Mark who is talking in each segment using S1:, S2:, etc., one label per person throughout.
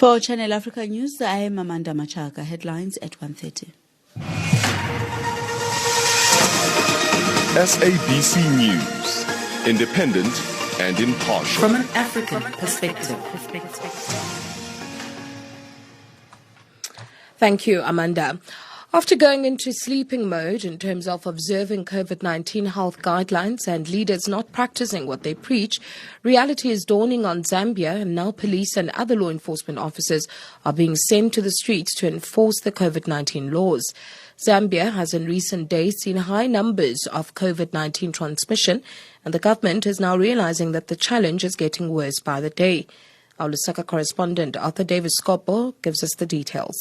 S1: For Channel Africa News, I am Amanda Machaka. Headlines at 1:30.
S2: SABC News, independent and impartial.
S3: From an African perspective. Thank you, Amanda. After going into sleeping mode in terms of observing COVID-19 health guidelines and leaders not practicing what they preach, reality is dawning on Zambia, and now police and other law enforcement officers are being sent to the streets to enforce the COVID-19 laws. Zambia has in recent days seen high numbers of COVID-19 transmission, and the government is now realizing that the challenge is getting worse by the day. Our Lusaka correspondent Arthur Davis Skopo gives us the details.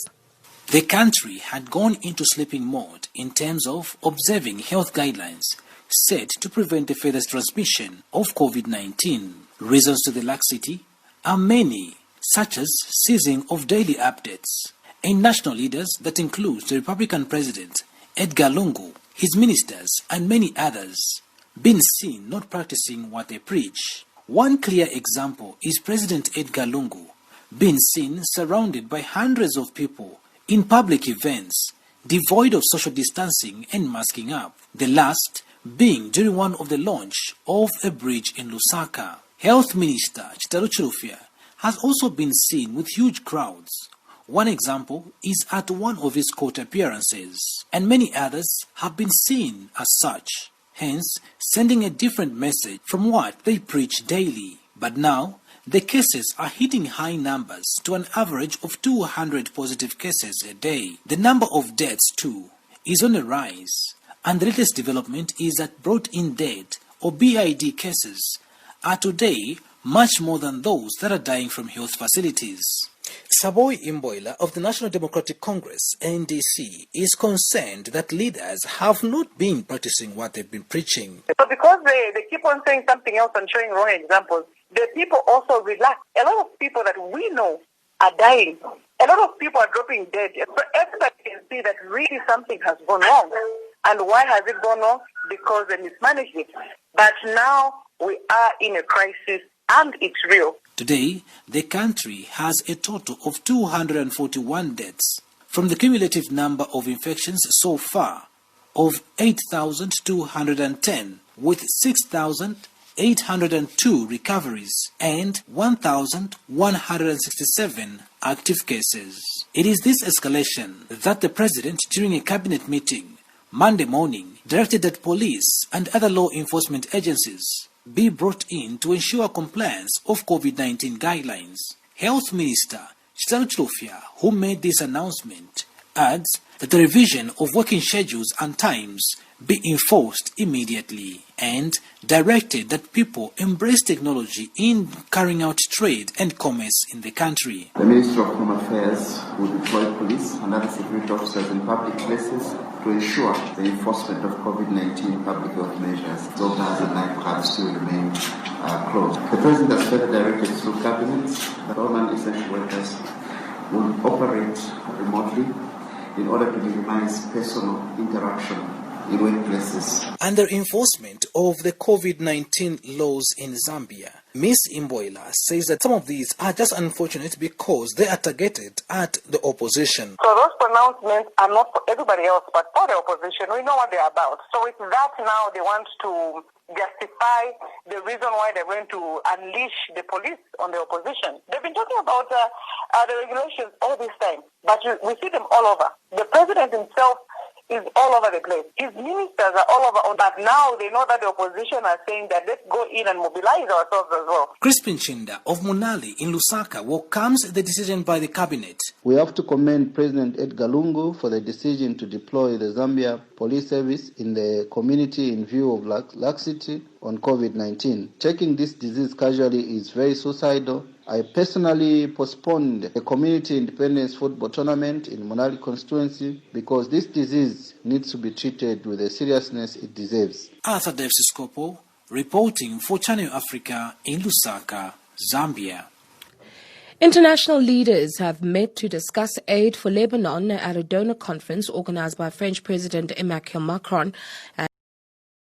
S4: The country had gone into sleeping mode in terms of observing health guidelines set to prevent the further transmission of COVID-19. Reasons to the laxity are many, such as ceasing of daily updates, and national leaders that includes the Republican President Edgar Lungu, his ministers, and many others, been seen not practicing what they preach. One clear example is President Edgar Lungu being seen surrounded by hundreds of people in public events, devoid of social distancing and masking up, the last being during one of the launch of a bridge in Lusaka. Health Minister Chilufya has also been seen with huge crowds. One example is at one of his court appearances, and many others have been seen as such, hence sending a different message from what they preach daily. But now, the cases are hitting high numbers to an average of 200 positive cases a day. The number of deaths, too, is on a rise. And the latest development is that brought-in dead, or BID cases, are today much more than those that are dying from health facilities. Saboy Imboila of the National Democratic Congress, NDC, is concerned that leaders have not been practicing what they've been preaching.
S5: So because they keep on saying something else and showing wrong examples, the people also relax. A lot of people that we know are dying. A lot of people are dropping dead. So everybody can see that really something has gone wrong. And why has it gone wrong? Because they mismanaged it. But now we are in a crisis and it's real.
S4: Today, the country has a total of 241 deaths from the cumulative number of infections so far of 8,210, with 6,802 recoveries and 1,167 active cases. It is this escalation that the President, during a cabinet meeting Monday morning, directed that police and other law enforcement agencies be brought in to ensure compliance of COVID-19 guidelines. Health Minister Chilufya, who made this announcement, adds that the revision of working schedules and times be enforced immediately and directed that people embrace technology in carrying out trade and commerce in the country.
S6: The Ministry of Home Affairs will deploy police and other security officers in public places to ensure the enforcement of COVID-19 public health measures. Zonas and nightclubs still remain closed. The President has further directed through cabinets that all non-essential workers will operate remotely in order to minimize personal interaction in workplaces.
S4: Under enforcement of the COVID-19 laws in Zambia, Ms. Imboila says that some of these are just unfortunate because they are targeted at the opposition.
S5: So those pronouncements are not for everybody else, but for the opposition. We know what they're about. So with that now, they want to justify the reason why they're going to unleash the police on the opposition. They've been talking about the regulations all this time, but we see them all over. The president himself is all over the place. His ministers are all over, but now they know that the opposition are saying that let's go in and mobilize ourselves as well.
S4: Crispin Chinda of Munali in Lusaka welcomes the decision by the cabinet.
S7: We have to commend President Edgar Lungu for the decision to deploy the Zambia Police Service in the community in view of laxity on COVID-19. Taking this disease casually is very suicidal. I personally postponed a community independence football tournament in Monali constituency because this disease needs to be treated with the seriousness it deserves.
S4: Arthur Davis Skopo, reporting for Channel Africa in Lusaka, Zambia.
S3: International leaders have met to discuss aid for Lebanon at a donor conference organized by French President Emmanuel Macron.